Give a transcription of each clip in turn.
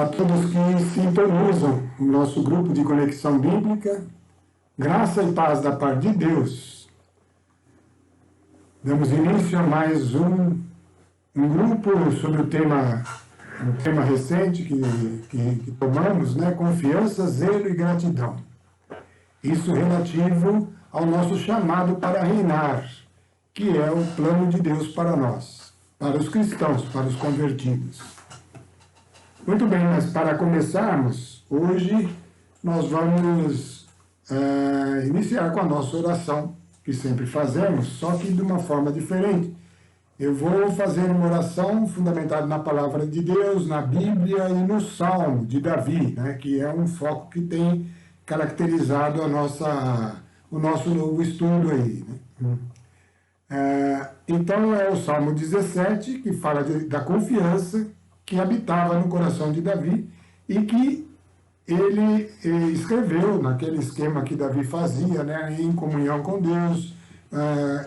A todos que sintonizam o nosso grupo de Conexão Bíblica, graça e paz da parte de Deus. Damos início a mais um grupo sobre o tema recente que tomamos, né? Confiança, zelo e gratidão. Isso relativo ao nosso chamado para reinar, que é o plano de Deus para nós, para os cristãos, para os convertidos. Muito bem, mas para começarmos, hoje nós vamos iniciar com a nossa oração, que sempre fazemos, só que de uma forma diferente. Eu vou fazer uma oração fundamentada na Palavra de Deus, na Bíblia e no Salmo de Davi, né, que é um foco que tem caracterizado o nosso novo estudo aí. Né? Então é o Salmo 17, que fala da confiança que habitava no coração de Davi e que ele escreveu naquele esquema que Davi fazia, né, em comunhão com Deus.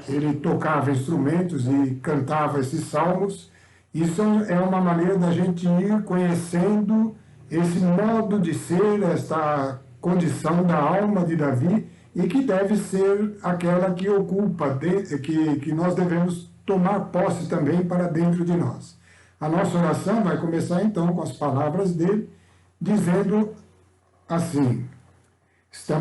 Ele tocava instrumentos e cantava esses salmos. Isso é uma maneira da gente ir conhecendo esse modo de ser, esta condição da alma de Davi, e que deve ser aquela que ocupa, que nós devemos tomar posse também para dentro de nós. A nossa oração vai começar então com as palavras dele, dizendo assim: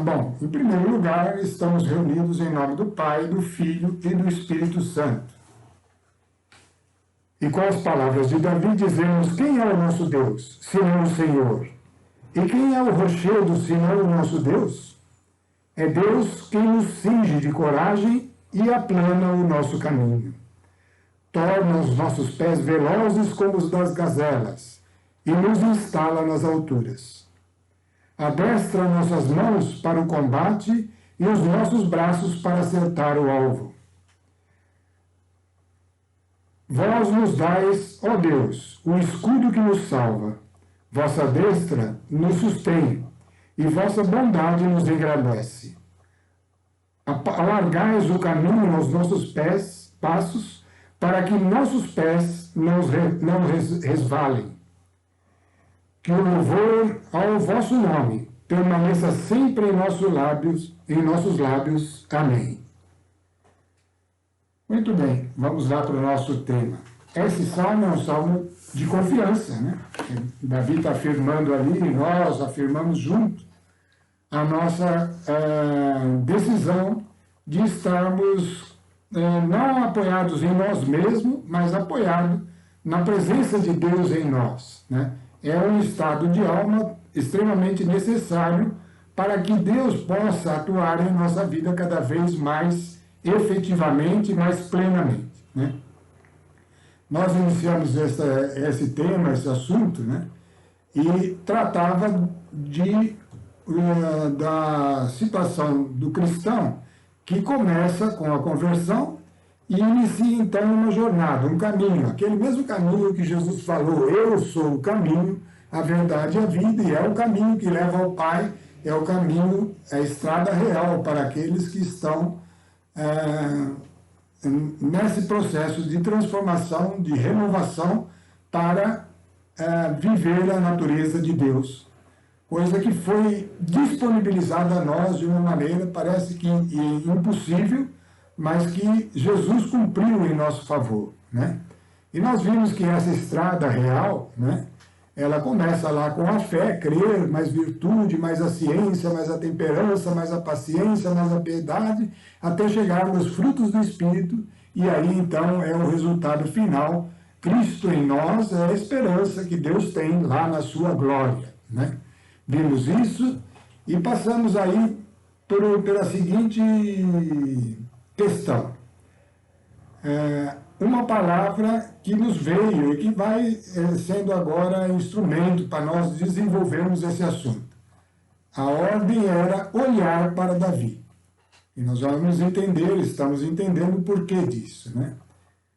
bom, em primeiro lugar, estamos reunidos em nome do Pai, do Filho e do Espírito Santo. E com as palavras de Davi dizemos: quem é o nosso Deus, senão o Senhor? E quem é o rochedo, senão o nosso Deus? É Deus quem nos cinge de coragem e aplana o nosso caminho. Torna os nossos pés velozes como os das gazelas e nos instala nas alturas. Adestra nossas mãos para o combate e os nossos braços para acertar o alvo. Vós nos dais, ó Deus, o escudo que nos salva. Vossa destra nos sustém e vossa bondade nos engrandece. Alargais o caminho aos nossos passos, para que nossos pés não resvalem. Que o louvor ao vosso nome permaneça sempre em nossos lábios. Amém. Muito bem, vamos lá para o nosso tema. Esse salmo é um salmo de confiança, né? Davi está afirmando ali, e nós afirmamos junto a nossa decisão de estarmos não apoiados em nós mesmos, mas apoiados na presença de Deus em nós, né? É um estado de alma extremamente necessário para que Deus possa atuar em nossa vida cada vez mais efetivamente, mais plenamente, né? Nós iniciamos esse tema, esse assunto, né? E tratava da situação do cristão que começa com a conversão e inicia então uma jornada, um caminho, aquele mesmo caminho que Jesus falou: eu sou o caminho, a verdade e a vida, e é o caminho que leva ao Pai, é o caminho, é a estrada real para aqueles que estão nesse processo de transformação, de renovação, para viver a natureza de Deus. Coisa que foi disponibilizada a nós de uma maneira, parece que impossível, mas que Jesus cumpriu em nosso favor, né? E nós vimos que essa estrada real, né, ela começa lá com a fé, crer, mais virtude, mais a ciência, mais a temperança, mais a paciência, mais a piedade, até chegar nos frutos do Espírito, e aí então é o resultado final. Cristo em nós é a esperança que Deus tem lá na sua glória, né? Vimos isso e passamos aí pela seguinte questão. Uma palavra que nos veio e que vai sendo agora instrumento para nós desenvolvermos esse assunto. A ordem era olhar para Davi. E nós vamos entender, estamos entendendo o porquê disso, né?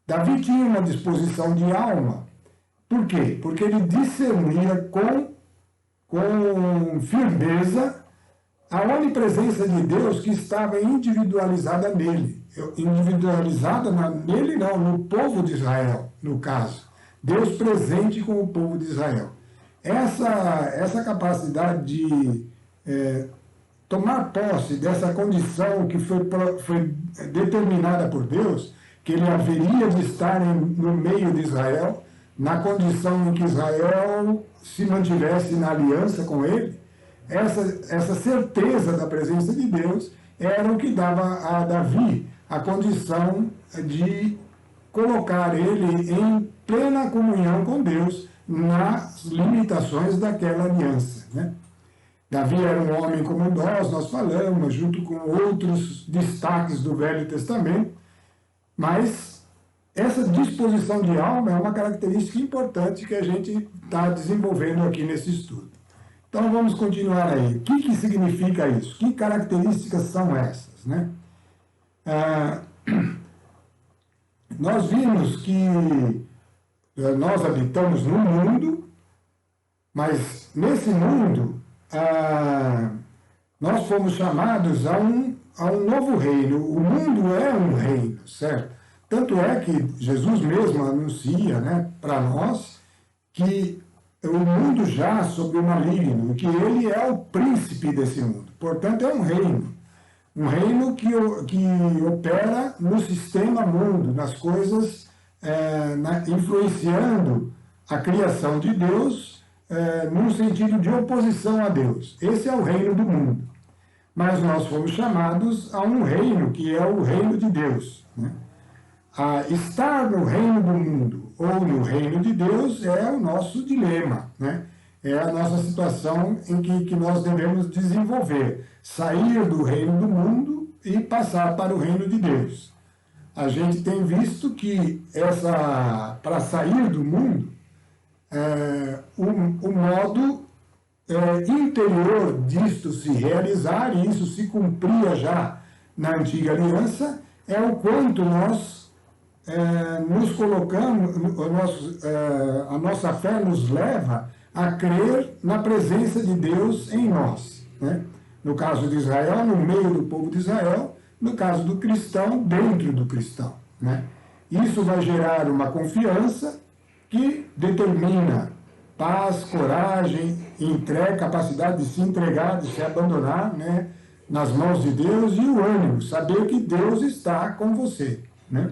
Davi tinha uma disposição de alma. Por quê? Porque ele discernia com firmeza a onipresença de Deus que estava individualizada nele. Individualizada nele não, no povo de Israel, no caso. Deus presente com o povo de Israel. essa capacidade de tomar posse dessa condição que foi determinada por Deus, que ele haveria de estar no meio de Israel, na condição em que Israel se mantivesse na aliança com ele, essa certeza da presença de Deus era o que dava a Davi a condição de colocar ele em plena comunhão com Deus nas limitações daquela aliança, né? Davi era um homem como nós falamos, junto com outros destaques do Velho Testamento, mas essa disposição de alma é uma característica importante que a gente está desenvolvendo aqui nesse estudo. Então vamos continuar aí. O que significa isso? Que características são essas, né? Nós vimos que nós habitamos no mundo, mas nesse mundo nós fomos chamados a um novo reino. O mundo é um reino, certo? Tanto é que Jesus mesmo anuncia, né, para nós que o mundo jaz sobre o maligno, que ele é o príncipe desse mundo. Portanto, é um reino que opera no sistema mundo, nas coisas, influenciando a criação de Deus, num sentido de oposição a Deus. Esse é o reino do mundo. Mas nós fomos chamados a um reino que é o reino de Deus, né? Estar no reino do mundo ou no reino de Deus é o nosso dilema, né? É a nossa situação em que nós devemos desenvolver, sair do reino do mundo e passar para o reino de Deus. A gente tem visto que para sair do mundo, o modo interior disto se realizar, e isso se cumpria já na antiga aliança, é o quanto nós nos colocamos, a nossa fé nos leva a crer na presença de Deus em nós, né? No caso de Israel, no meio do povo de Israel; no caso do cristão, dentro do cristão, né? Isso vai gerar uma confiança que determina paz, coragem, capacidade de se entregar, de se abandonar, né, nas mãos de Deus, e o ânimo, saber que Deus está com você, né?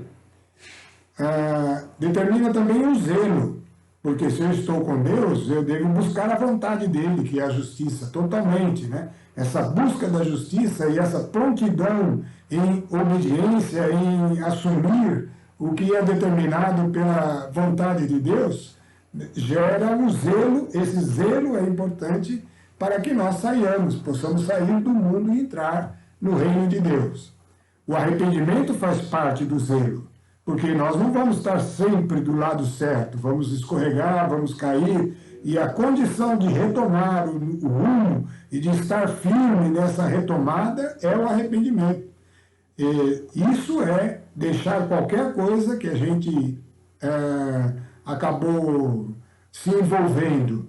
Determina também o zelo, porque se eu estou com Deus, eu devo buscar a vontade dele, que é a justiça, totalmente, né? Essa busca da justiça e essa prontidão em obediência, em assumir o que é determinado pela vontade de Deus, gera um zelo. Esse zelo é importante para que nós possamos sair do mundo e entrar no reino de Deus. O arrependimento faz parte do zelo, porque nós não vamos estar sempre do lado certo, vamos escorregar, vamos cair, e a condição de retomar o rumo e de estar firme nessa retomada é o arrependimento. Isso é deixar qualquer coisa que a gente acabou se envolvendo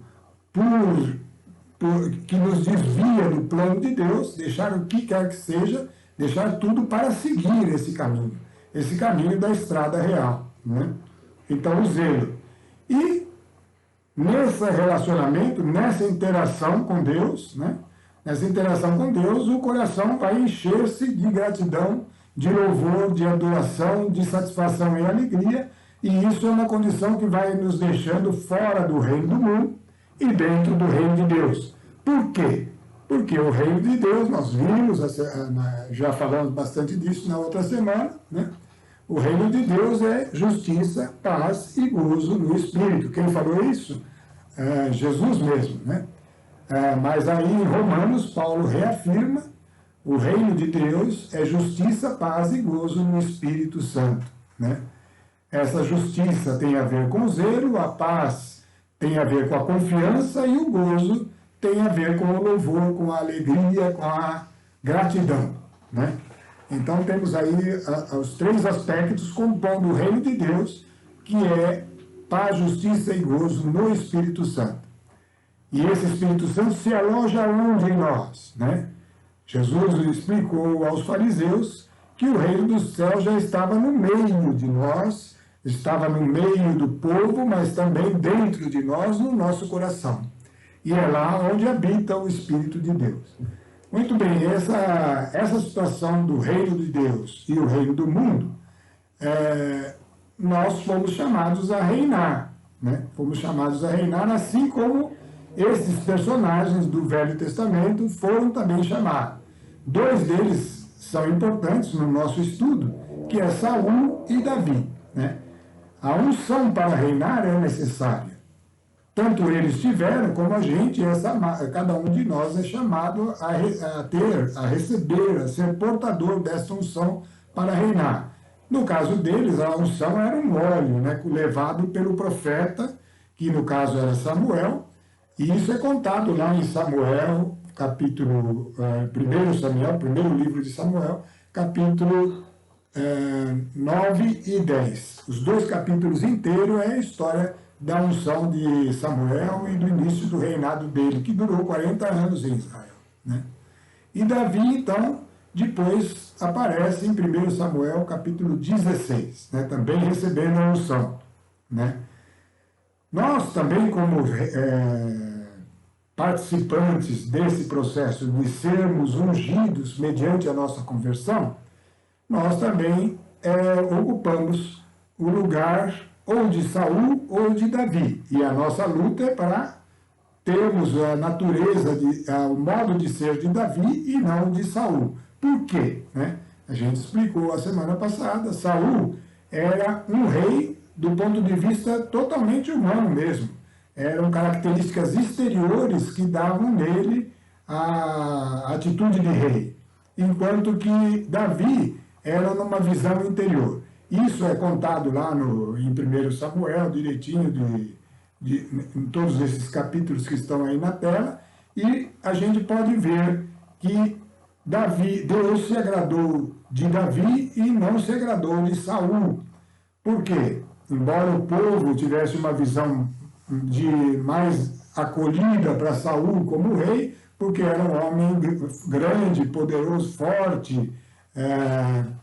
que nos desvia do plano de Deus, deixar o que quer que seja, deixar tudo para seguir esse caminho da estrada real, né? Então, o zelo. E nesse relacionamento, nessa interação com Deus, né? Nessa interação com Deus, o coração vai encher-se de gratidão, de louvor, de adoração, de satisfação e alegria, e isso é uma condição que vai nos deixando fora do reino do mundo e dentro do reino de Deus. Por quê? Porque o reino de Deus, nós vimos, já falamos bastante disso na outra semana, né? O reino de Deus é justiça, paz e gozo no Espírito. Quem falou isso? Jesus mesmo, né? Mas aí em Romanos, Paulo reafirma: o reino de Deus é justiça, paz e gozo no Espírito Santo, né? Essa justiça tem a ver com o zelo, a paz tem a ver com a confiança, e o gozo tem a ver com o louvor, com a alegria, com a gratidão, né? Então temos aí os três aspectos compondo o reino de Deus, que é paz, justiça e gozo no Espírito Santo. E esse Espírito Santo se aloja onde em nós, né? Jesus explicou aos fariseus que o reino dos céus já estava no meio de nós, estava no meio do povo, mas também dentro de nós, no nosso coração. e é lá onde habita o Espírito de Deus. Muito bem, essa situação do reino de Deus e o reino do mundo, nós fomos chamados a reinar, né? Fomos chamados a reinar, assim como esses personagens do Velho Testamento foram também chamados. Dois deles são importantes no nosso estudo, que é Saul e Davi, né? A unção para reinar é necessária. Tanto eles tiveram, como a gente, cada um de nós é chamado a receber, a ser portador dessa unção para reinar. No caso deles, a unção era um óleo, né, levado pelo profeta, que no caso era Samuel, e isso é contado lá em Samuel, capítulo 1 Samuel, primeiro livro de Samuel, capítulo 9 e 10. Os dois capítulos inteiros é a história da unção de Samuel e do início do reinado dele, que durou 40 anos em Israel, né? E Davi, então, depois aparece em 1 Samuel, capítulo 16, né? Também recebendo a unção, né? Nós também, como participantes desse processo de sermos ungidos mediante a nossa conversão, nós também ocupamos o lugar ou de Saul ou de Davi. E a nossa luta é para termos a natureza, o modo de ser de Davi e não de Saul. Por quê? Né? A gente explicou a semana passada, Saul era um rei do ponto de vista totalmente humano mesmo. Eram características exteriores que davam nele a atitude de rei. Enquanto que Davi era numa visão interior. Isso é contado lá em 1 Samuel, direitinho, em todos esses capítulos que estão aí na tela, e a gente pode ver que Deus se agradou de Davi e não se agradou de Saul. Por quê? Embora o povo tivesse uma visão de mais acolhida para Saul como rei, porque era um homem grande, poderoso, forte,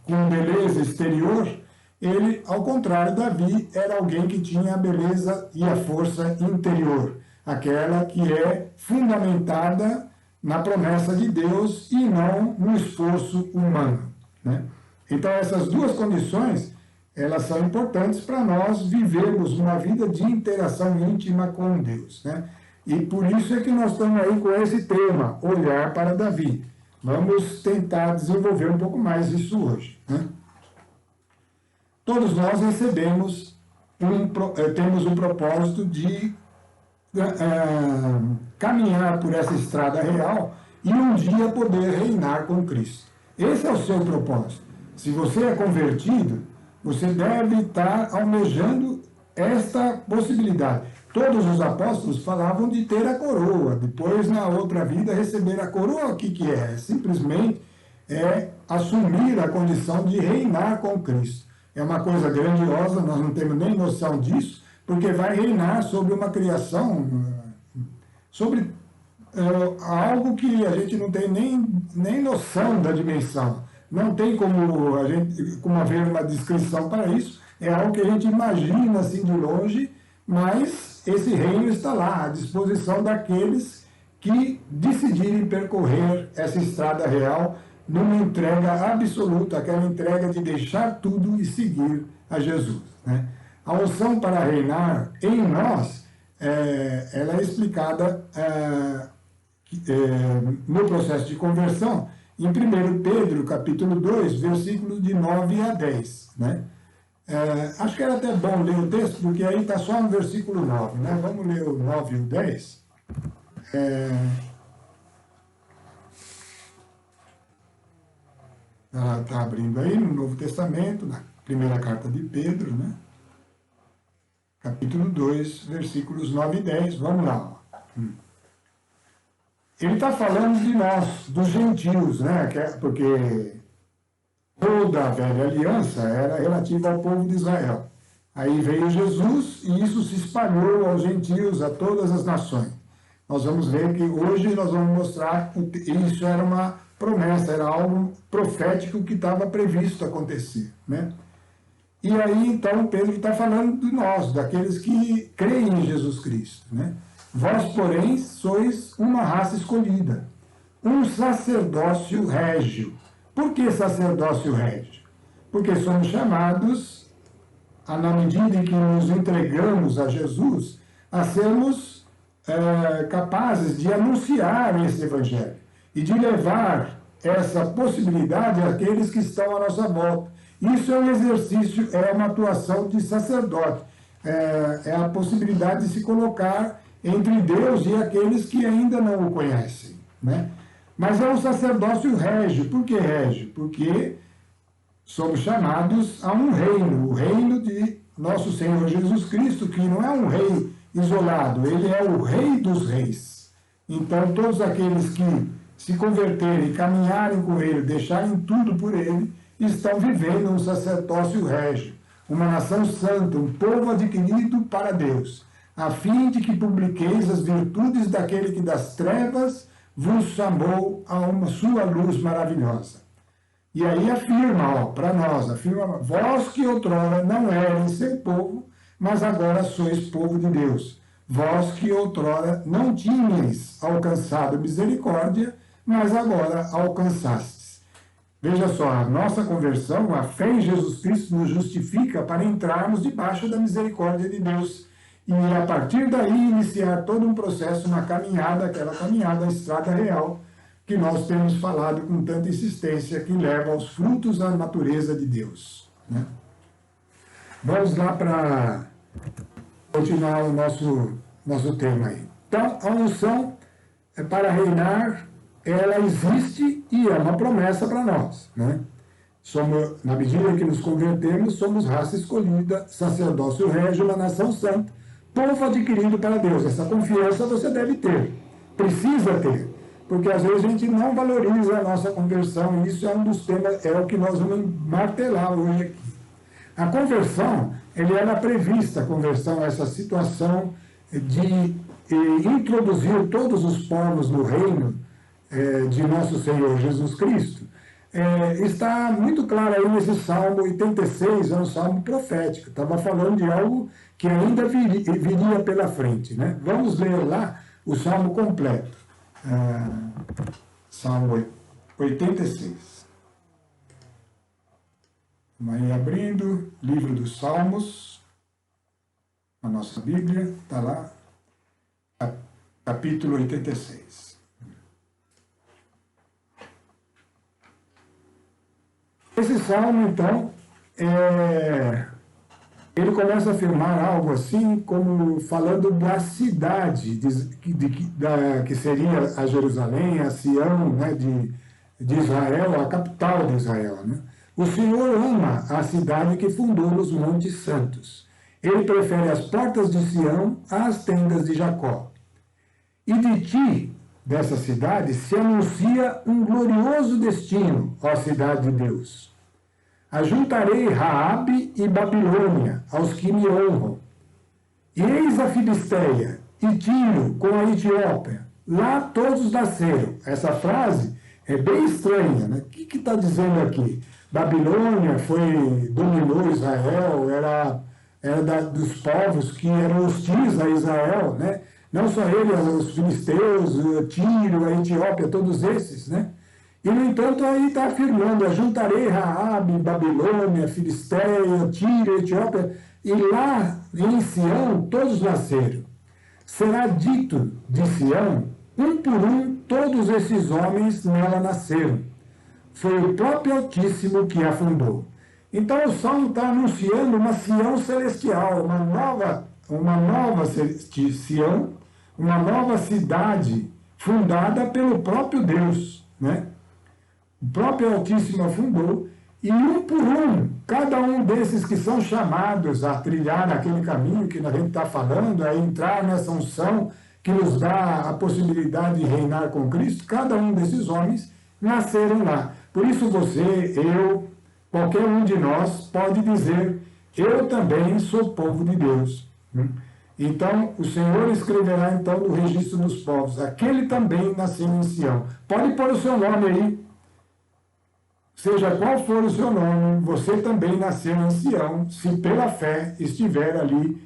com beleza exterior, ele, ao contrário, Davi era alguém que tinha a beleza e a força interior, aquela que é fundamentada na promessa de Deus e não no esforço humano, né? Então, essas duas condições, elas são importantes para nós vivermos uma vida de interação íntima com Deus, né? E por isso é que nós estamos aí com esse tema, olhar para Davi. Vamos tentar desenvolver um pouco mais isso hoje, né? Todos nós temos um propósito de caminhar por essa estrada real e um dia poder reinar com Cristo. Esse é o seu propósito. Se você é convertido, você deve estar almejando esta possibilidade. Todos os apóstolos falavam de ter a coroa, depois na outra vida receber a coroa. O que é? Simplesmente assumir a condição de reinar com Cristo. É uma coisa grandiosa, nós não temos nem noção disso, porque vai reinar sobre uma criação, sobre algo que a gente não tem nem noção da dimensão. Não tem como haver uma descrição para isso. É algo que a gente imagina assim de longe, mas esse reino está lá, à disposição daqueles que decidirem percorrer essa estrada real numa entrega absoluta, aquela entrega de deixar tudo e seguir a Jesus, né? A unção para reinar em nós, ela é explicada no processo de conversão, em 1 Pedro, capítulo 2, versículos de 9 a 10, né? Acho que era até bom ler o texto, porque aí está só no versículo 9, né? Vamos ler o 9 e o 10. Ela está abrindo aí no Novo Testamento, na primeira carta de Pedro, né? Capítulo 2, versículos 9 e 10. Vamos lá. Ele está falando de nós, dos gentios, né? Porque toda a velha aliança era relativa ao povo de Israel. Aí veio Jesus e isso se espalhou aos gentios, a todas as nações. Nós vamos ver que hoje nós vamos mostrar que isso era uma promessa, era algo profético que estava previsto acontecer, né? E aí, então, Pedro está falando de nós, daqueles que creem em Jesus Cristo, né? Vós, porém, sois uma raça escolhida, um sacerdócio régio. Por que sacerdócio régio? Porque somos chamados, na medida em que nos entregamos a Jesus, a sermos capazes de anunciar esse evangelho e de levar essa possibilidade àqueles que estão à nossa volta. Isso é um exercício, é uma atuação de sacerdote, é a possibilidade de se colocar entre Deus e aqueles que ainda não o conhecem, né? Mas é um sacerdócio régio. Por que régio? Porque somos chamados a um reino, o reino de nosso Senhor Jesus Cristo, que não é um rei isolado, ele é o rei dos reis. Então, todos aqueles que se converterem, caminharem com ele, deixarem tudo por ele, estão vivendo um sacerdócio régio, uma nação santa, um povo adquirido para Deus, a fim de que publiqueis as virtudes daquele que das trevas vos chamou a uma sua luz maravilhosa. E aí afirma, para nós, afirma, vós que outrora não erais seu povo, mas agora sois povo de Deus. Vós que outrora não tinhais alcançado misericórdia, mas agora alcançastes. Veja só, a nossa conversão, a fé em Jesus Cristo nos justifica para entrarmos debaixo da misericórdia de Deus. E a partir daí iniciar todo um processo, uma caminhada, aquela caminhada, a estrada real, que nós temos falado com tanta insistência, que leva aos frutos da natureza de Deus, né? Vamos lá para continuar o nosso tema aí. Então, a unção para reinar, ela existe e é uma promessa para nós, né? Somos, na medida que nos convertemos, somos raça escolhida, sacerdócio régio, uma nação santa, povo adquirido para Deus. Essa confiança você deve ter, precisa ter, porque às vezes a gente não valoriza a nossa conversão, e isso é um dos temas, é o que nós vamos martelar hoje aqui. A conversão, ele era prevista, a conversão, essa situação de introduzir todos os povos no reino de nosso Senhor Jesus Cristo. Está muito claro aí nesse Salmo 86, é um salmo profético, estava falando de algo que ainda viria pela frente, né? Vamos ler lá o salmo completo. Salmo 86. Vamos aí abrindo, livro dos Salmos, a nossa Bíblia, está lá, capítulo 86. Esse salmo, então, ele começa a afirmar algo assim, como falando da cidade, que seria a Jerusalém, a Sião, né, de Israel, a capital de Israel, né? O Senhor ama a cidade que fundou nos Montes Santos. Ele prefere as portas de Sião às tendas de Jacó. E de ti, dessa cidade, se anuncia um glorioso destino, ó cidade de Deus. Ajuntarei Raabe e Babilônia aos que me honram. E eis a Filisteia, e Tiro com a Etiópia. Lá todos nasceram. Essa frase é bem estranha, né? O que está dizendo aqui? Babilônia dominou Israel, era dos povos que eram hostis a Israel, né? Não só ele, os filisteus, Tiro, a Etiópia, todos esses, né? E, no entanto, aí está afirmando, ajuntarei Raabe, Babilônia, Filisteia, Tiro, Etiópia, e lá em Sião todos nasceram. Será dito de Sião, um por um, todos esses homens nela nasceram. Foi o próprio Altíssimo que a fundou. Então o Salmo está anunciando uma Sião celestial, uma nova Sião, uma nova cidade fundada pelo próprio Deus, né? O próprio Altíssimo a fundou, e um por um, cada um desses que são chamados a trilhar aquele caminho que a gente está falando, a entrar nessa unção que nos dá a possibilidade de reinar com Cristo, cada um desses homens nasceram lá. Por isso você, eu, qualquer um de nós pode dizer, eu também sou povo de Deus. Então, o Senhor escreverá então no registro dos povos, aquele também nasceu em Sião. Pode pôr o seu nome aí, seja qual for o seu nome, você também nasceu em Sião, se pela fé estiver ali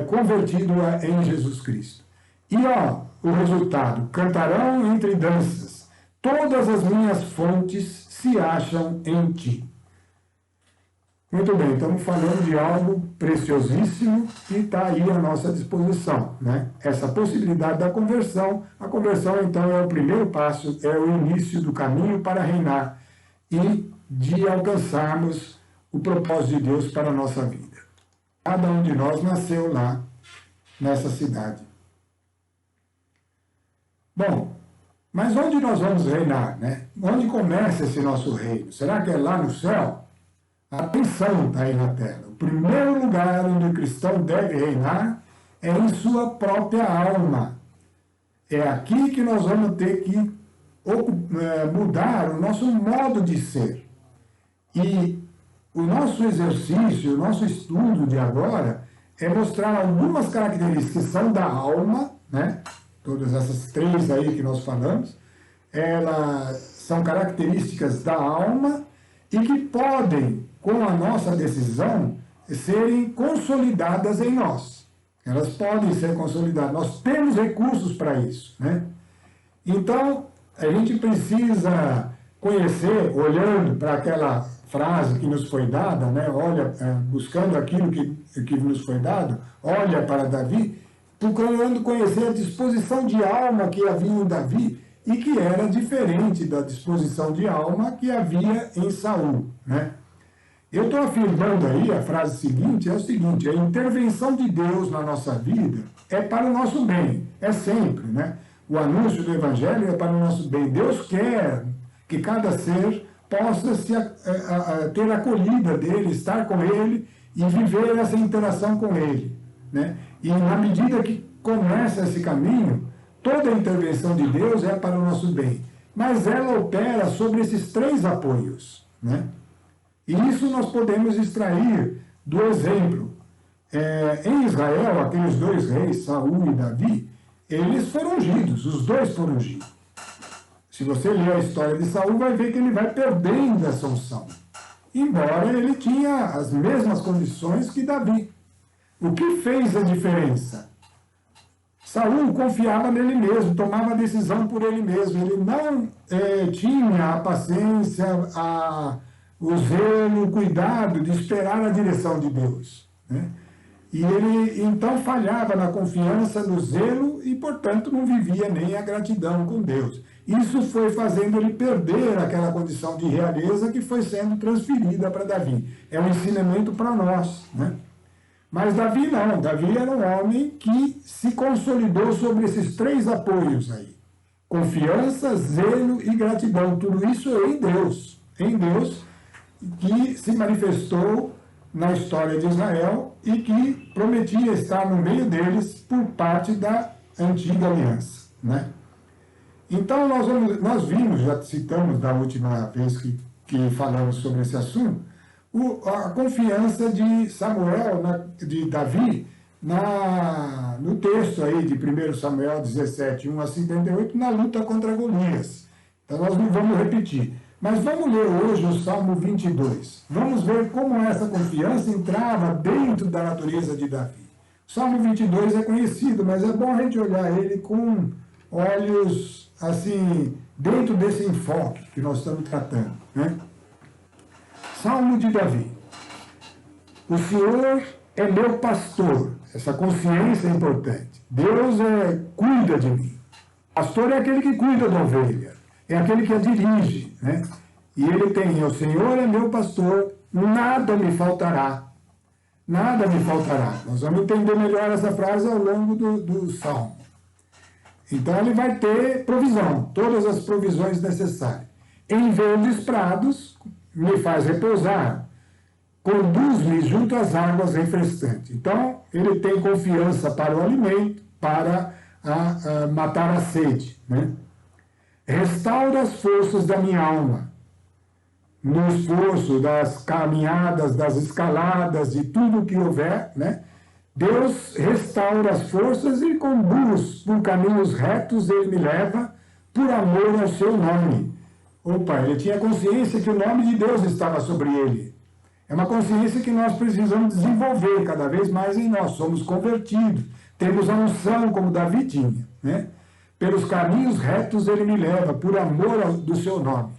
convertido em Jesus Cristo. E ó, o resultado: cantarão entre danças, todas as minhas fontes se acham em ti. Muito bem, estamos falando de algo preciosíssimo que está aí à nossa disposição, né? Essa possibilidade da conversão. A conversão, então, é o primeiro passo, é o início do caminho para reinar e de alcançarmos o propósito de Deus para a nossa vida. Cada um de nós nasceu lá, nessa cidade. Bom, mas onde nós vamos reinar, né? Onde começa esse nosso reino? Será que é lá no céu? Atenção, está aí na tela. O primeiro lugar onde o cristão deve reinar é em sua própria alma. É aqui que nós vamos ter que mudar o nosso modo de ser. E o nosso exercício, o nosso estudo de agora é mostrar algumas características que são da alma, né? Todas essas três aí que nós falamos, elas são características da alma e que podem, com a nossa decisão, serem consolidadas em nós. Elas podem ser consolidadas. Nós temos recursos para isso, né? Então, a gente precisa conhecer, olhando para aquela frase que nos foi dada, né? Olha, buscando aquilo que nos foi dado, olha para Davi, procurando conhecer a disposição de alma que havia em Davi e que era diferente da disposição de alma que havia em Saul, né? Eu estou afirmando aí, a frase seguinte é o seguinte: a intervenção de Deus na nossa vida é para o nosso bem, é sempre, né? O anúncio do Evangelho é para o nosso bem. Deus quer que cada ser possa ter a acolhida dele, estar com ele e viver essa interação com ele, né? E na medida que começa esse caminho, toda a intervenção de Deus é para o nosso bem. Mas ela opera sobre esses três apoios, né? E isso nós podemos extrair do exemplo. Em Israel, aqueles dois reis, Saul e Davi, eles foram ungidos, os dois foram ungidos. Se você ler a história de Saul, vai ver que ele vai perdendo essa unção, embora ele tinha as mesmas condições que Davi. O que fez a diferença? Saul confiava nele mesmo, tomava a decisão por ele mesmo. Ele não tinha a paciência, o zelo, o cuidado de esperar a direção de Deus, né? E ele então falhava na confiança, no zelo e, portanto, não vivia nem a gratidão com Deus. Isso foi fazendo ele perder aquela condição de realeza que foi sendo transferida para Davi. É um ensinamento para nós, né? Mas Davi não. Davi era um homem que se consolidou sobre esses três apoios aí: confiança, zelo e gratidão. Tudo isso é em Deus. Em Deus, que se manifestou na história de Israel e que prometia estar no meio deles por parte da antiga aliança, né? Então, nós vimos, já citamos da última vez que falamos sobre esse assunto, a confiança de Samuel, de Davi, no texto aí de 1 Samuel 17, 1 a 58, na luta contra Golias. Então, nós não vamos repetir. Mas vamos ler hoje o Salmo 22. Vamos ver como essa confiança entrava dentro da natureza de Davi. O Salmo 22 é conhecido, mas é bom a gente olhar ele com olhos, assim, dentro desse enfoque que nós estamos tratando, né? Salmo de Davi. O Senhor é meu pastor. Essa consciência é importante. Deus cuida de mim. Pastor é aquele que cuida da ovelha. É aquele que a dirige, né? E ele tem: o Senhor é meu pastor, nada me faltará. Nada me faltará. Nós vamos entender melhor essa frase ao longo do Salmo. Então ele vai ter provisão, todas as provisões necessárias. Em verdes prados me faz repousar, conduz-me junto às águas refrescantes. Então ele tem confiança para o alimento, para matar a sede, né? Restaura as forças da minha alma, no esforço das caminhadas, das escaladas, de tudo que houver, né? Deus restaura as forças e conduz por caminhos retos, ele me leva por amor ao seu nome. Opa, ele tinha consciência que o nome de Deus estava sobre ele. É uma consciência que nós precisamos desenvolver cada vez mais em nós. Somos convertidos. Temos a unção como Davi tinha, né? Pelos caminhos retos ele me leva, por amor do seu nome.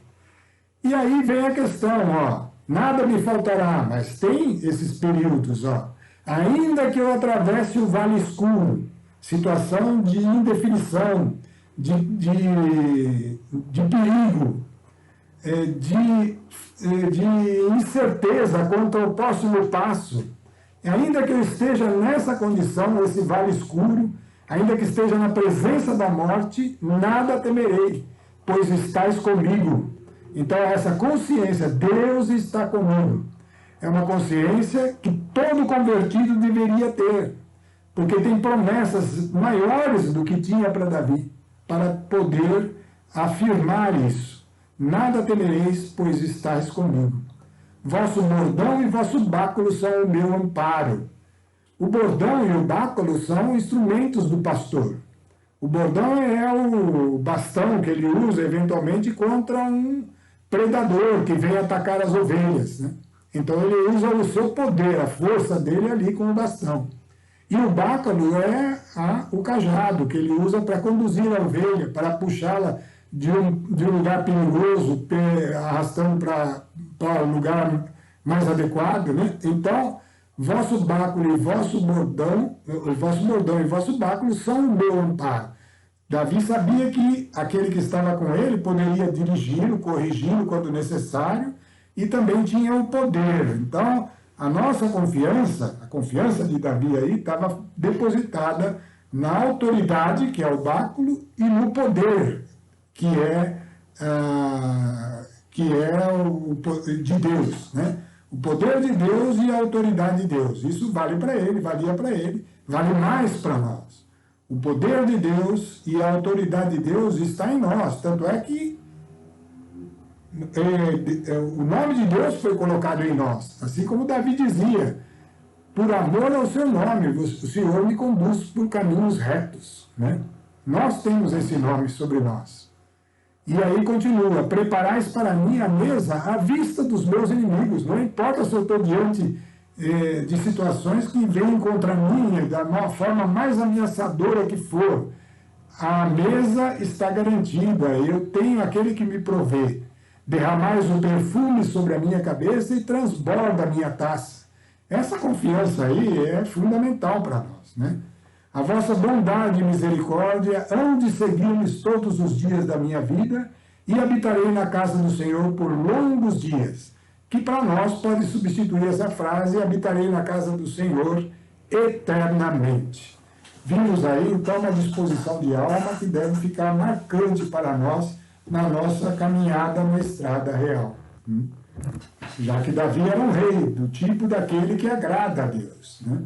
E aí vem a questão, ó, nada me faltará, mas tem esses períodos, ó. Ainda que eu atravesse o vale escuro, situação de indefinição, de perigo, de incerteza quanto ao próximo passo, ainda que eu esteja nessa condição, esse vale escuro, ainda que esteja na presença da morte, nada temerei, pois estás comigo. Então, essa consciência, Deus está comigo, é uma consciência que todo convertido deveria ter, porque tem promessas maiores do que tinha para Davi, para poder afirmar isso. Nada temereis, pois estáis comigo. Vosso bordão e vosso báculo são o meu amparo. O bordão e o báculo são instrumentos do pastor. O bordão é o bastão que ele usa eventualmente contra um predador que vem atacar as ovelhas, né? Então ele usa o seu poder, a força dele ali com o bastão. E o báculo é o cajado que ele usa para conduzir a ovelha, para puxá-la de um lugar perigoso, arrastando para um lugar mais adequado, né? Então, vosso báculo e vosso bordão e vosso báculo são o meu amparo. Davi sabia que aquele que estava com ele poderia dirigi-lo, corrigi-lo quando necessário, e também tinha o poder. Então, a nossa confiança, a confiança de Davi aí, estava depositada na autoridade, que é o báculo, e no poder, que é o de Deus, né? O poder de Deus e a autoridade de Deus. Isso vale para ele, valia para ele, vale mais para nós. O poder de Deus e a autoridade de Deus está em nós. Tanto é que o nome de Deus foi colocado em nós. Assim como Davi dizia, por amor ao seu nome, o Senhor me conduz por caminhos retos, né? Nós temos esse nome sobre nós. E aí continua, preparais para mim a mesa à vista dos meus inimigos. Não importa se eu estou diante de situações que vêm contra mim, da forma mais ameaçadora que for. A mesa está garantida, eu tenho aquele que me provê. Derramais o perfume sobre a minha cabeça e transborda a minha taça. Essa confiança aí é fundamental para nós, né? A vossa bondade e misericórdia hão de seguir-me todos os dias da minha vida e habitarei na casa do Senhor por longos dias. Que para nós pode substituir essa frase, habitarei na casa do Senhor eternamente. Vimos aí, então, uma disposição de alma que deve ficar marcante para nós na nossa caminhada na estrada real. Já que Davi era um rei, do tipo daquele que agrada a Deus, né?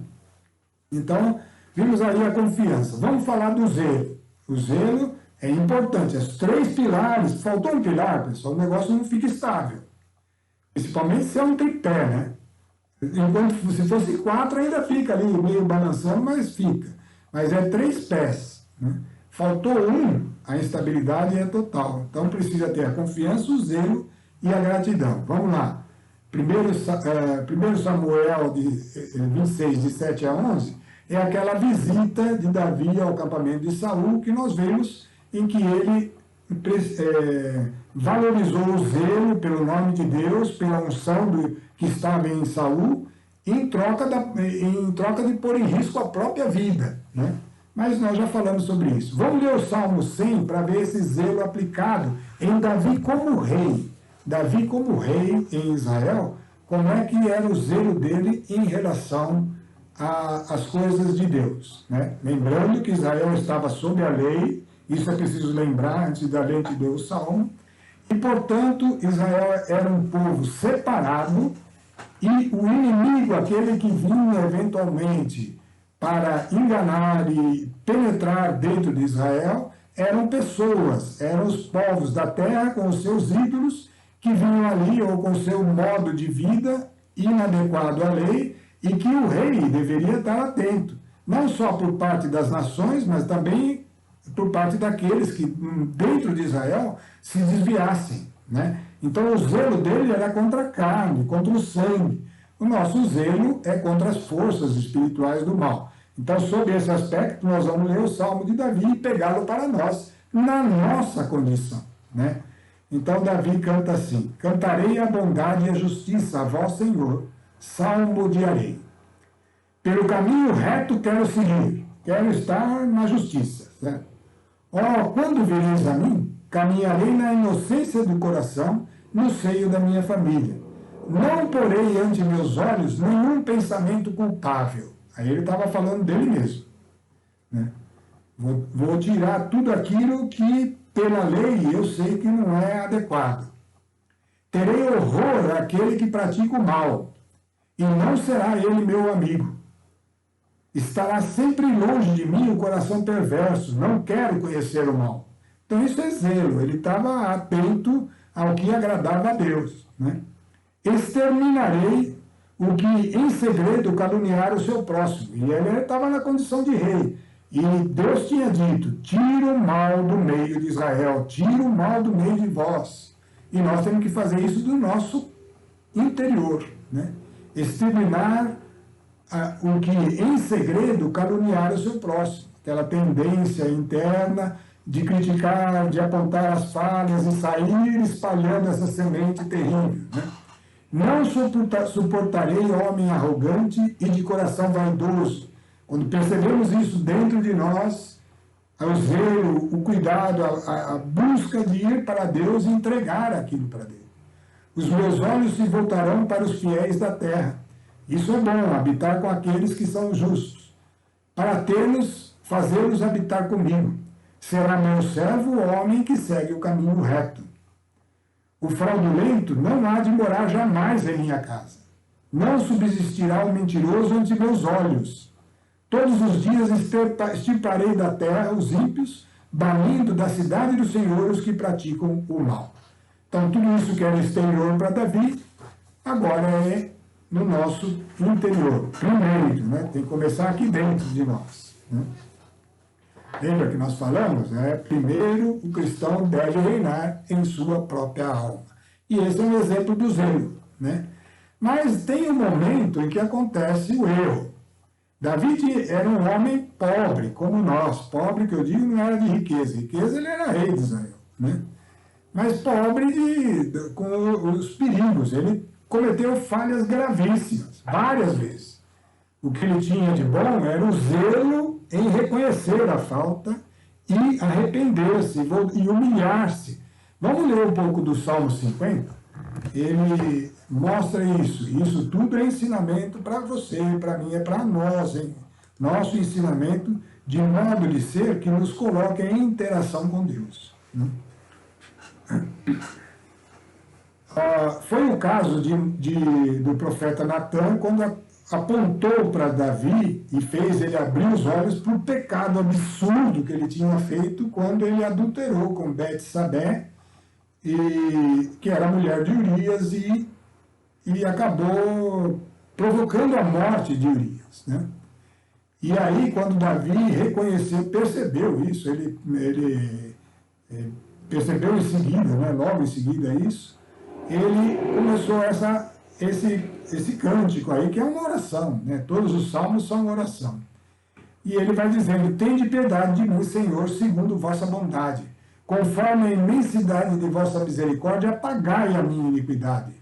Então, vimos aí a confiança. Vamos falar do zelo. O zelo é importante. Os 3 pilares, faltou um pilar, pessoal, o negócio não fica estável. Principalmente se é um tripé, né? Enquanto se fosse 4 ainda fica ali meio balançando, mas fica. Mas é 3 pés, né? Faltou um, a instabilidade é total. Então precisa ter a confiança, o zelo e a gratidão. Vamos lá. 1 Samuel 26, de 7 a 11, é aquela visita de Davi ao acampamento de Saul, que nós vemos em que ele valorizou o zelo pelo nome de Deus, pela unção que estava em Saul, em troca de pôr em risco a própria vida, né? Mas nós já falamos sobre isso. Vamos ler o Salmo 100 para ver esse zelo aplicado em Davi como rei. Davi como rei em Israel, como é que era o zelo dele em relação às coisas de Deus, né? Lembrando que Israel estava sob a lei, isso é preciso lembrar antes da lei que deu o Salmo, e portanto Israel era um povo separado, e o inimigo, aquele que vinha eventualmente para enganar e penetrar dentro de Israel, eram pessoas, eram os povos da terra com os seus ídolos, que vinham ali, ou com seu modo de vida inadequado à lei, e que o rei deveria estar atento, não só por parte das nações, mas também por parte daqueles que, dentro de Israel, se desviassem, né? Então, o zelo dele era contra a carne, contra o sangue. O nosso zelo é contra as forças espirituais do mal. Então, sob esse aspecto, nós vamos ler o Salmo de Davi e pegá-lo para nós, na nossa condição, né? Então, Davi canta assim: cantarei a bondade e a justiça a vós, Senhor, salmodiarei. Pelo caminho reto quero seguir, quero estar na justiça, certo? Ó, quando vireis a mim, caminharei na inocência do coração, no seio da minha família. Não porei ante meus olhos nenhum pensamento culpável. Aí ele estava falando dele mesmo, né? Vou tirar tudo aquilo que, pela lei, eu sei que não é adequado. Terei horror àquele que pratica o mal, e não será ele meu amigo. Estará sempre longe de mim o coração perverso, não quero conhecer o mal. Então isso é zelo, ele estava atento ao que agradava a Deus, né? Exterminarei o que em segredo caluniar o seu próximo. E ele estava na condição de rei. E Deus tinha dito: tira o mal do meio de Israel, tira o mal do meio de vós. E nós temos que fazer isso do nosso interior, né? Exterminar o que em segredo caluniar o seu próximo. Aquela tendência interna de criticar, de apontar as falhas e sair espalhando essa semente terrível, né? Não suportarei homem arrogante e de coração vaidoso. Quando percebemos isso dentro de nós, o zelo, o cuidado, a busca de ir para Deus e entregar aquilo para Deus. Os meus olhos se voltarão para os fiéis da terra. Isso é bom, habitar com aqueles que são justos. Para fazê-los habitar comigo. Será meu servo o homem que segue o caminho reto. O fraudulento não há de morar jamais em minha casa. Não subsistirá o mentiroso ante meus olhos. Todos os dias extirparei da terra os ímpios, banindo da cidade do Senhor os que praticam o mal. Então, tudo isso que era exterior para Davi, agora é no nosso interior. Primeiro, né? Tem que começar aqui dentro de nós, né? Lembra que nós falamos? Primeiro, o cristão deve reinar em sua própria alma. E esse é um exemplo do zelo, né? Mas tem um momento em que acontece o erro. Davi era um homem pobre, como nós. Pobre, que eu digo, não era de riqueza. Riqueza, ele era rei de Israel, né? Mas pobre com os perigos. Ele cometeu falhas gravíssimas, várias vezes. O que ele tinha de bom era o zelo em reconhecer a falta e arrepender-se e humilhar-se. Vamos ler um pouco do Salmo 50? Ele mostra isso. Isso tudo é ensinamento para você, para mim, é para nós, hein? Nosso ensinamento de modo de ser que nos coloca em interação com Deus, né? Foi o caso do profeta Natan, quando apontou para Davi e fez ele abrir os olhos para o pecado absurdo que ele tinha feito quando ele adulterou com Betsabé, que era a mulher de Urias, e acabou provocando a morte de Urias, né? E aí, quando Davi percebeu isso, ele percebeu em seguida, né, logo em seguida isso, ele começou esse cântico aí, que é uma oração, né? Todos os salmos são oração. E ele vai dizendo: tende piedade de mim, Senhor, segundo vossa bondade. Conforme a imensidade de vossa misericórdia, apagai a minha iniquidade.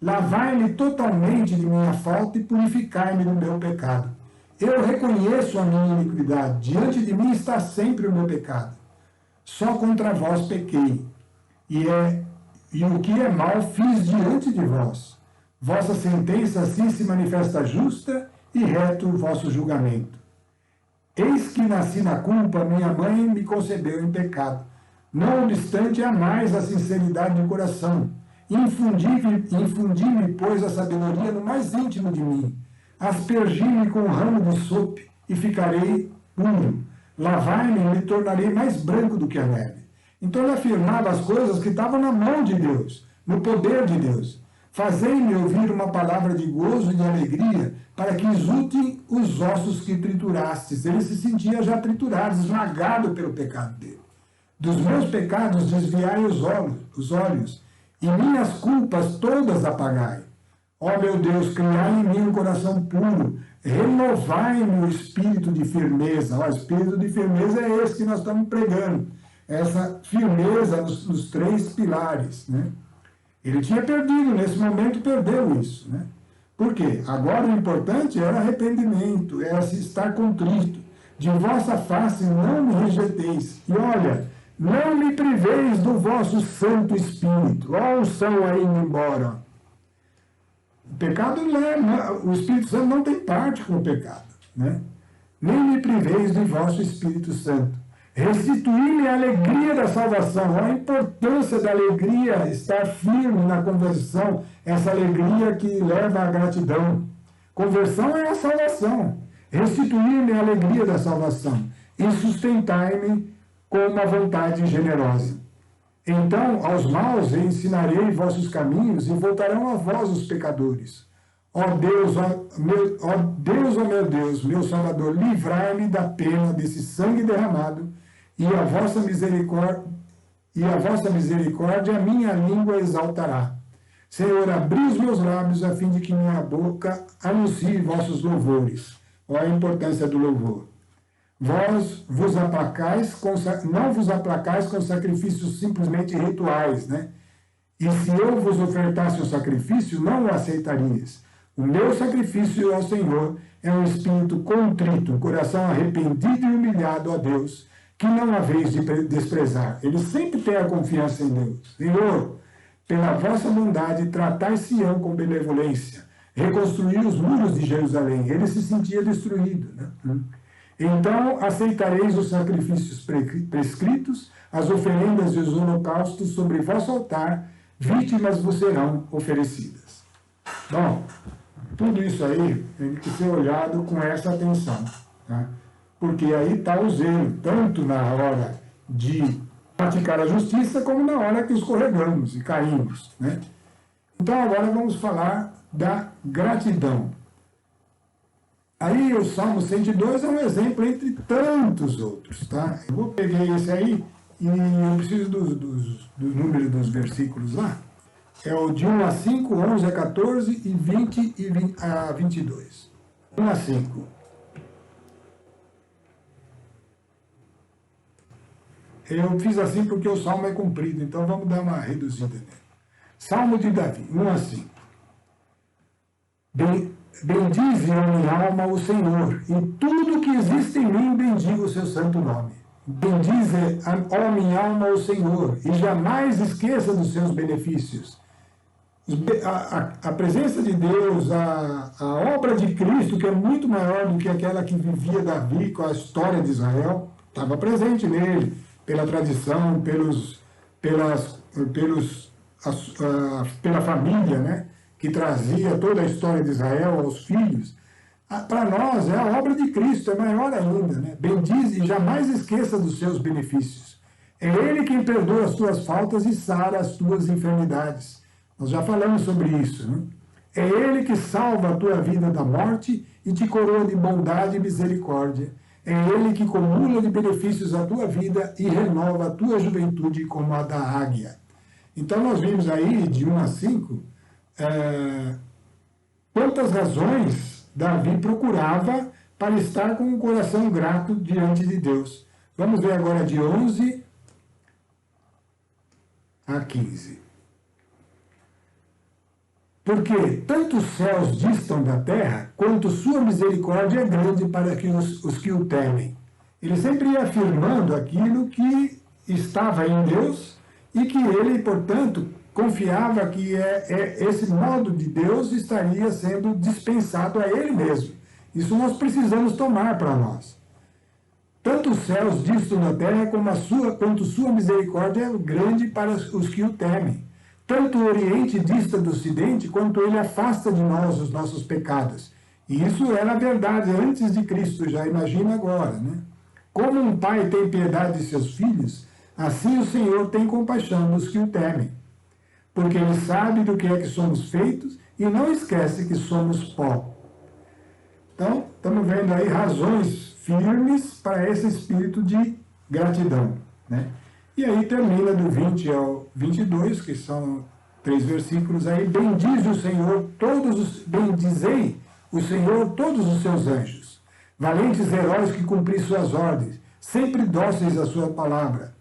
Lavai-me totalmente de minha falta e purificai-me do meu pecado. Eu reconheço a minha iniquidade, diante de mim está sempre o meu pecado. Só contra vós pequei, e o que é mal fiz diante de vós. Vossa sentença assim se manifesta justa e reto o vosso julgamento. Eis que nasci na culpa, minha mãe me concebeu em pecado. Não obstante, há mais a sinceridade do coração. Infundi-me, pois, a sabedoria no mais íntimo de mim. Aspergi-me com o ramo de sope e ficarei puro. Lavai-me e me tornarei mais branco do que a neve. Então ele afirmava as coisas que estavam na mão de Deus, no poder de Deus. Fazei-me ouvir uma palavra de gozo e de alegria, para que exultem os ossos que triturastes. Ele se sentia já triturado, esmagado pelo pecado dele. Dos meus pecados desviai os olhos, e minhas culpas todas apagai. Ó meu Deus, criai em mim um coração puro, renovai-me o espírito de firmeza. O espírito de firmeza é esse que nós estamos pregando, essa firmeza nos 3 pilares, né? Ele tinha perdido, nesse momento perdeu isso, né? Por quê? Agora o importante era arrependimento, era se estar contrito. De vossa face não me rejeiteis. E olha, não me priveis do vosso Santo Espírito. Olha a unção aí indo embora. O pecado o Espírito Santo não tem parte com o pecado, né? Nem me priveis do vosso Espírito Santo. Restituir-me a alegria da salvação. A importância da alegria, estar firme na conversão, essa alegria que leva à gratidão. Conversão é a salvação. Restituir-me a alegria da salvação e sustentai-me com uma vontade generosa. Então, aos maus ensinarei vossos caminhos e voltarão a vós os pecadores. Ó Deus, ó meu Deus, meu Salvador, livrai-me da pena desse sangue derramado e a vossa misericórdia a minha língua exaltará. Senhor, abri os meus lábios a fim de que minha boca anuncie vossos louvores. Olha a importância do louvor. Vós vos aplacais não vos aplacais com sacrifícios simplesmente rituais, né? E se eu vos ofertasse o sacrifício, não o aceitarias. O meu sacrifício ao Senhor é um espírito contrito, um coração arrependido e humilhado a Deus, que não haveis de desprezar. Ele sempre tem a confiança em Deus. Senhor, pela vossa bondade, tratai Sião com benevolência, reconstruir os muros de Jerusalém. Ele se sentia destruído, né? Então aceitareis os sacrifícios prescritos, as oferendas e os holocaustos sobre vosso altar, vítimas vos serão oferecidas. Bom, tudo isso aí tem que ser olhado com essa atenção, tá? Porque aí está o zelo, tanto na hora de praticar a justiça, como na hora que escorregamos e caímos, né? Então agora vamos falar da gratidão. Aí o Salmo 102 é um exemplo entre tantos outros, tá? Eu peguei esse aí e eu preciso dos números dos versículos lá. É o de 1 a 5, 11 a 14 e 20 a 22. 1 a 5. Eu fiz assim porque o Salmo é comprido, então vamos dar uma reduzida nele. Salmo de Davi, 1 a 5. Bendize a minha alma o Senhor, e tudo que existe em mim bendiga o seu santo nome. Bendize, ó minha alma, o Senhor, e jamais esqueça dos seus benefícios. A presença de Deus, a obra de Cristo, que é muito maior do que aquela que vivia Davi com a história de Israel, estava presente nele, pela tradição, pela família, né, que trazia toda a história de Israel aos filhos. Para nós, é a obra de Cristo, é maior ainda, né? Bendize e jamais esqueça dos seus benefícios. É Ele quem perdoa as tuas faltas e sara as tuas enfermidades. Nós já falamos sobre isso, né? É Ele que salva a tua vida da morte e te coroa de bondade e misericórdia. É Ele que acumula de benefícios a tua vida e renova a tua juventude como a da águia. Então nós vimos aí, de 1 a 5, quantas razões Davi procurava para estar com um coração grato diante de Deus. Vamos ver agora de 11 a 15. Porque tanto os céus distam da terra, quanto sua misericórdia é grande para os que o temem. Ele sempre ia afirmando aquilo que estava em Deus e que ele, portanto, confiava que esse modo de Deus estaria sendo dispensado a ele mesmo. Isso nós precisamos tomar para nós. Tanto os céus distam da terra, quanto sua misericórdia é grande para os que o temem. Tanto o Oriente dista do Ocidente, quanto ele afasta de nós os nossos pecados. E isso era verdade antes de Cristo, já imagina agora, né? Como um pai tem piedade de seus filhos, assim o Senhor tem compaixão dos que o temem. Porque ele sabe do que é que somos feitos e não esquece que somos pó. Então, estamos vendo aí razões firmes para esse espírito de gratidão, né? E aí termina do 20 ao 22, que são 3 versículos aí. Bendizei o Senhor todos os seus anjos, valentes heróis que cumprem suas ordens, sempre dóceis à sua palavra.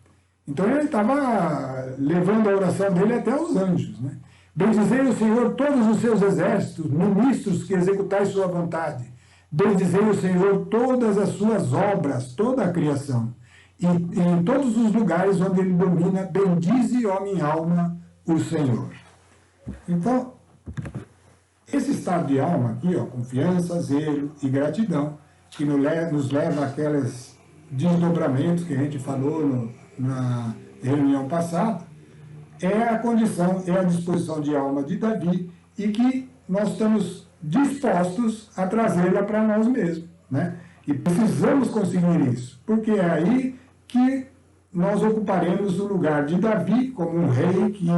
Então ele estava levando a oração dele até os anjos, né? Bendizei o Senhor todos os seus exércitos, ministros que executais sua vontade. Bendizei o Senhor todas as suas obras, toda a criação. E em todos os lugares onde ele domina, bendize, ó minha alma, o Senhor. Então, esse estado de alma aqui, ó, confiança, zelo e gratidão, que nos leva àqueles desdobramentos que a gente falou na reunião passada, é a condição, é a disposição de alma de Davi, e que nós estamos dispostos a trazê-la para nós mesmos, né? E precisamos conseguir isso, porque é aí que nós ocuparemos o lugar de Davi como um rei que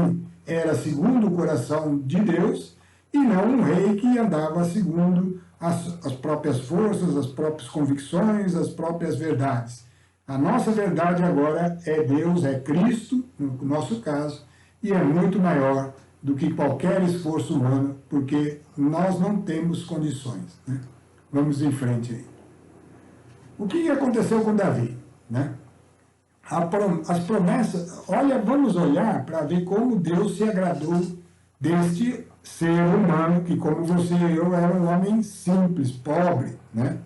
era segundo o coração de Deus, e não um rei que andava segundo as próprias forças, as próprias convicções, as próprias verdades. A nossa verdade agora é Deus, é Cristo, no nosso caso, e é muito maior do que qualquer esforço humano, porque nós não temos condições, né? Vamos em frente aí. O que aconteceu com Davi, né? As promessas, vamos olhar para ver como Deus se agradou deste ser humano, que como você e eu era um homem simples, pobre, né?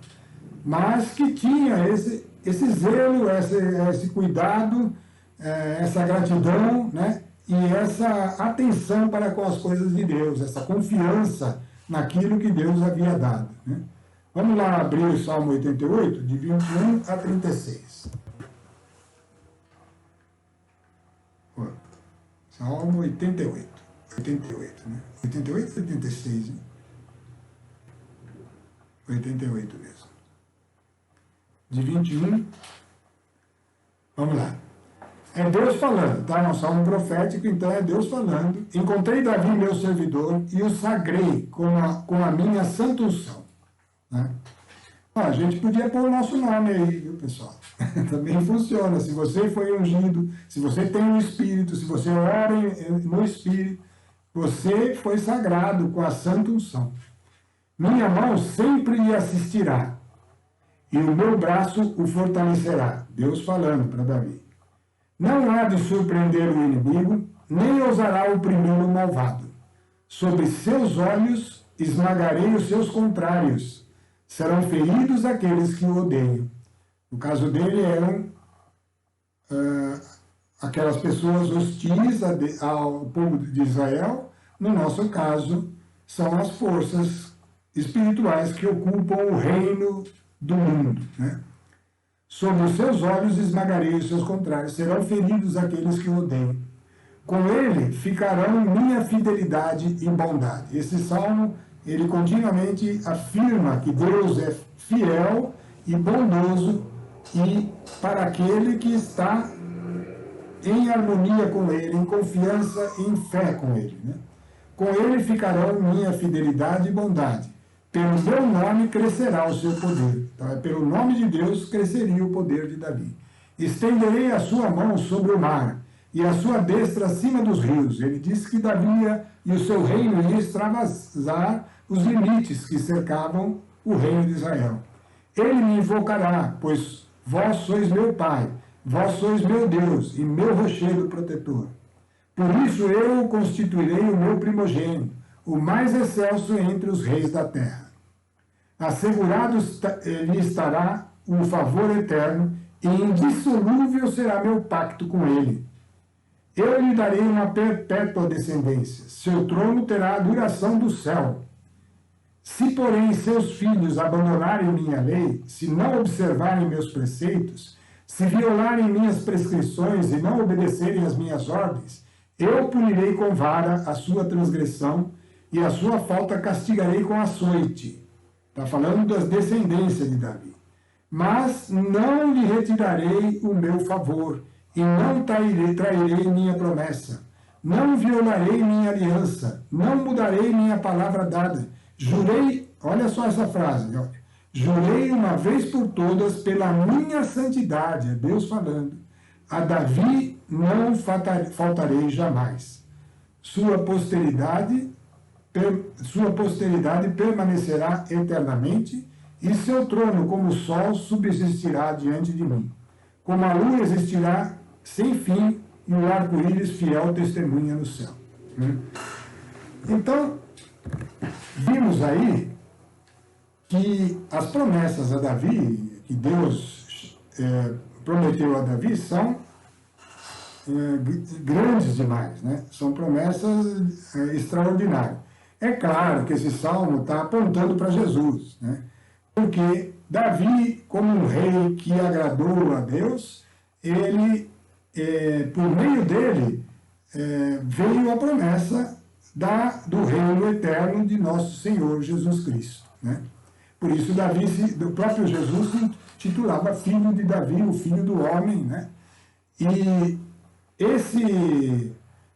Mas que tinha esse zelo, esse cuidado, essa gratidão, né? E essa atenção para com as coisas de Deus, essa confiança naquilo que Deus havia dado, né? Vamos lá abrir o Salmo 88, de 21 a 36. Salmo 88. 88, né? 88 ou 86, hein? 88 mesmo. De 21. Vamos lá. É Deus falando, tá? Não salmo profético, então é Deus falando. Encontrei Davi, meu servidor, e o sagrei com a minha santa unção, né? A gente podia pôr o nosso nome aí, viu, pessoal? Também funciona. Se você foi ungido, se você tem o Espírito, se você ora no Espírito, você foi sagrado com a santa unção. Minha mão sempre lhe assistirá, e o meu braço o fortalecerá. Deus falando para Davi. Não há de surpreender o inimigo, nem ousará oprimir o malvado. Sobre seus olhos esmagarei os seus contrários. Serão feridos aqueles que o odeiam. No caso dele eram aquelas pessoas hostis ao povo de Israel. No nosso caso, são as forças espirituais que ocupam o reino do mundo, né? Sobre os seus olhos esmagarei os seus contrários, serão feridos aqueles que o odeiam. Com ele ficarão minha fidelidade e bondade. Esse salmo, ele continuamente afirma que Deus é fiel e bondoso e para aquele que está em harmonia com ele, em confiança e em fé com ele, né? Com ele ficarão minha fidelidade e bondade. Pelo meu nome crescerá o seu poder. Então, pelo nome de Deus cresceria o poder de Davi. Estenderei a sua mão sobre o mar e a sua destra acima dos rios. Ele disse que Davi e o seu reino ia extravasar os limites que cercavam o reino de Israel. Ele me invocará, pois vós sois meu Pai, vós sois meu Deus e meu rochedo protetor. Por isso eu constituirei o meu primogênito, o mais excelso entre os reis da terra. Assegurado lhe estará um favor eterno, e indissolúvel será meu pacto com ele. Eu lhe darei uma perpétua descendência, seu trono terá a duração do céu. Se, porém, seus filhos abandonarem minha lei, se não observarem meus preceitos, se violarem minhas prescrições e não obedecerem às minhas ordens, eu punirei com vara a sua transgressão, e a sua falta castigarei com açoite. Está falando das descendências de Davi. Mas não lhe retirarei o meu favor, e não trairei minha promessa. Não violarei minha aliança, não mudarei minha palavra dada. Jurei, olha só essa frase, olha. Jurei uma vez por todas pela minha santidade, é Deus falando. A Davi não faltarei jamais. Sua posteridade sua posteridade permanecerá eternamente, e seu trono, como o sol, subsistirá diante de mim. Como a lua existirá sem fim, e o arco-íris fiel testemunha no céu. Então, vimos aí que as promessas a Davi, que Deus prometeu a Davi, são grandes demais, né? São promessas extraordinárias. É claro que esse salmo está apontando para Jesus, né? Porque Davi, como um rei que agradou a Deus, ele, por meio dele, veio a promessa do reino eterno de nosso Senhor Jesus Cristo, né? Por isso Davi, do próprio Jesus, se titulava filho de Davi, o filho do homem, né? E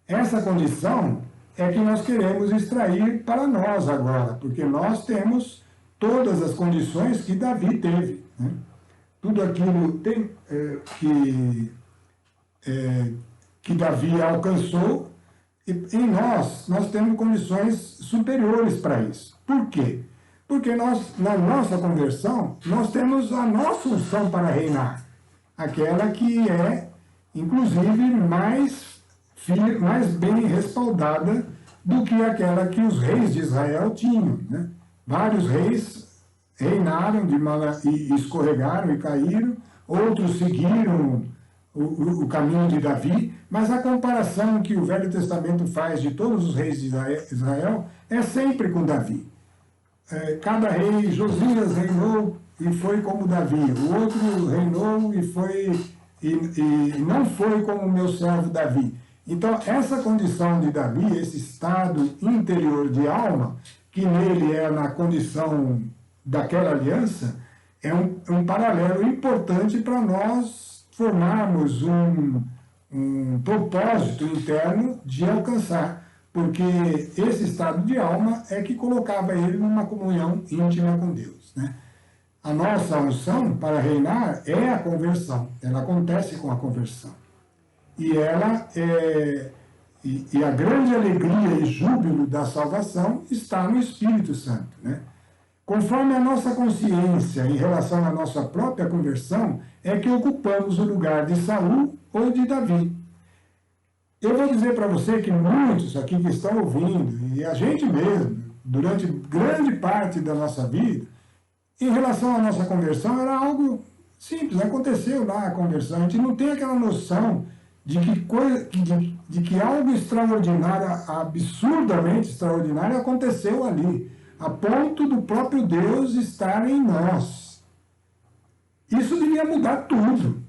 essa condição é que nós queremos extrair para nós agora, porque nós temos todas as condições que Davi teve, né? Tudo aquilo que Davi alcançou, e em nós temos condições superiores para isso. Por quê? Porque nós, na nossa conversão, nós temos a nossa unção para reinar, aquela que é, inclusive, mais bem respaldada do que aquela que os reis de Israel tinham, né? Vários reis reinaram e escorregaram e caíram, outros seguiram o caminho de Davi, mas a comparação que o Velho Testamento faz de todos os reis de Israel é sempre com Davi. Cada rei, Josias reinou e foi como Davi, o outro reinou e não foi como o meu servo Davi. Então, essa condição de Davi, esse estado interior de alma, que nele é na condição daquela aliança, é um paralelo importante para nós formarmos um propósito interno de alcançar, porque esse estado de alma é que colocava ele numa comunhão íntima com Deus, né? A nossa unção para reinar é a conversão, ela acontece com a conversão. E a grande alegria e júbilo da salvação está no Espírito Santo, né? Conforme a nossa consciência em relação à nossa própria conversão, é que ocupamos o lugar de Saul ou de Davi. Eu vou dizer para você que muitos aqui que estão ouvindo, e a gente mesmo, durante grande parte da nossa vida, em relação à nossa conversão, era algo simples, aconteceu lá a conversão. A gente não tem aquela noção de que algo extraordinário, absurdamente extraordinário, aconteceu ali, a ponto do próprio Deus estar em nós. Isso devia mudar tudo.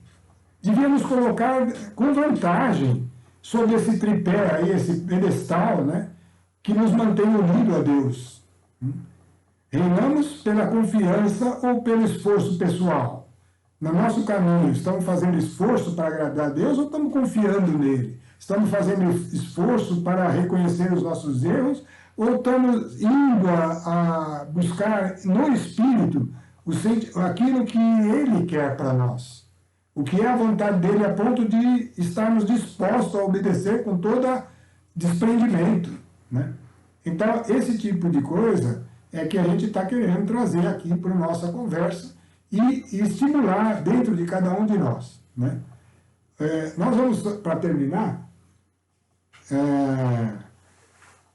Devíamos colocar com vantagem sobre esse tripé aí, esse pedestal, né, que nos mantém unidos a Deus. Reinamos pela confiança ou pelo esforço pessoal? No nosso caminho, estamos fazendo esforço para agradar a Deus ou estamos confiando nele? Estamos fazendo esforço para reconhecer os nossos erros ou estamos indo a buscar no Espírito aquilo que ele quer para nós? O que é a vontade dele a ponto de estarmos dispostos a obedecer com todo desprendimento, né? Então, esse tipo de coisa é que a gente está querendo trazer aqui para a nossa conversa e estimular dentro de cada um de nós, né? Nós vamos, para terminar,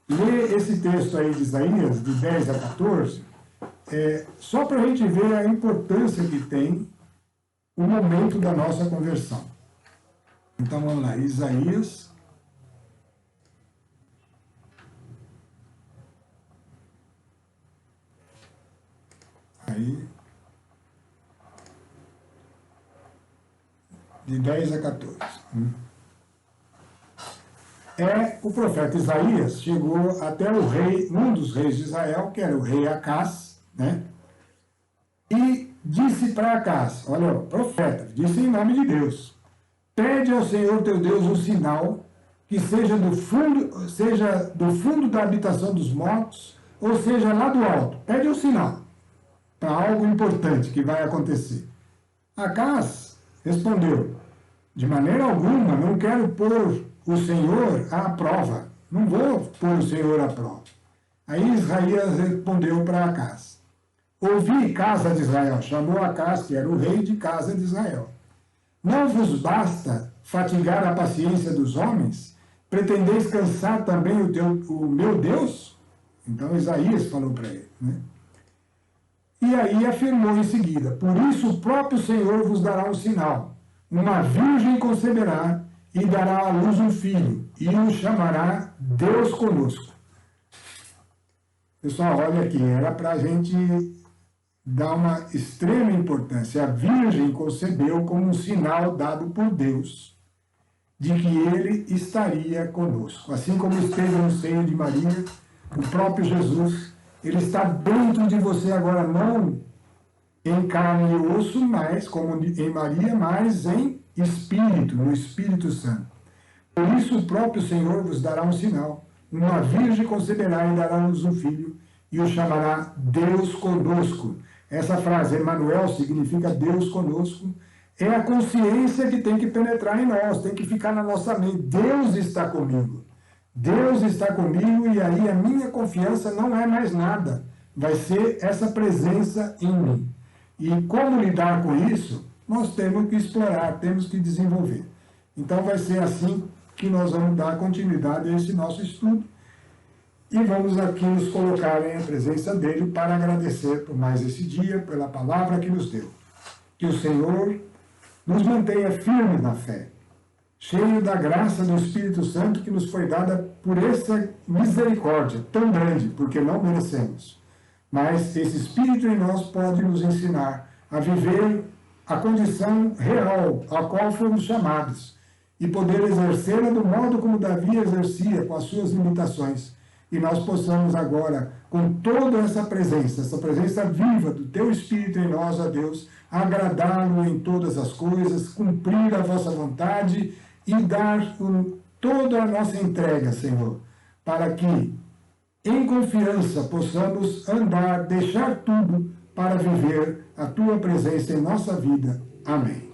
ler esse texto aí de Isaías, de 10 a 14, só para a gente ver a importância que tem o momento da nossa conversão. Então vamos lá, Isaías. Aí, de 10 a 14. O profeta Isaías chegou até o rei, um dos reis de Israel, que era o rei Acás, né? E disse para Acás, olha, o profeta, disse em nome de Deus, pede ao Senhor teu Deus um sinal que seja do fundo da habitação dos mortos, ou seja, lá do alto. Pede um sinal para algo importante que vai acontecer. Acás respondeu, de maneira alguma, não quero pôr o Senhor à prova. Não vou pôr o Senhor à prova. Aí Isaías respondeu para Acaz: ouvi, casa de Israel, chamou Acaz, que era o rei de casa de Israel. Não vos basta fatigar a paciência dos homens? Pretendeis cansar também o meu Deus? Então Isaías falou para ele, né? E aí afirmou em seguida: por isso o próprio Senhor vos dará um sinal. Uma virgem conceberá e dará à luz um filho, e o chamará Deus conosco. Pessoal, olha aqui, era para a gente dar uma extrema importância. A virgem concebeu como um sinal dado por Deus de que ele estaria conosco. Assim como esteve no seio de Maria, o próprio Jesus, ele está dentro de você agora, não em carne e osso, mas como em Maria, mas em espírito, no Espírito Santo. Por isso o próprio Senhor vos dará um sinal. Uma virgem conceberá e dará-nos um filho, e o chamará Deus conosco. Essa frase, Emmanuel, significa Deus conosco. É a consciência que tem que penetrar em nós, tem que ficar na nossa mente. Deus está comigo. Deus está comigo, e aí a minha confiança não é mais nada. Vai ser essa presença em mim. E como lidar com isso? Nós temos que explorar, temos que desenvolver. Então vai ser assim que nós vamos dar continuidade a esse nosso estudo. E vamos aqui nos colocar em a presença dele para agradecer por mais esse dia, pela palavra que nos deu. Que o Senhor nos mantenha firmes na fé, cheio da graça do Espírito Santo que nos foi dada por essa misericórdia tão grande, porque não merecemos. Mas esse Espírito em nós pode nos ensinar a viver a condição real a qual fomos chamados e poder exercê-la do modo como Davi exercia, com as suas limitações. E nós possamos agora, com toda essa presença viva do Teu Espírito em nós, ó Deus, agradá-lo em todas as coisas, cumprir a vossa vontade e dar toda a nossa entrega, Senhor, para que, em confiança, possamos andar, deixar tudo para viver a Tua presença em nossa vida. Amém.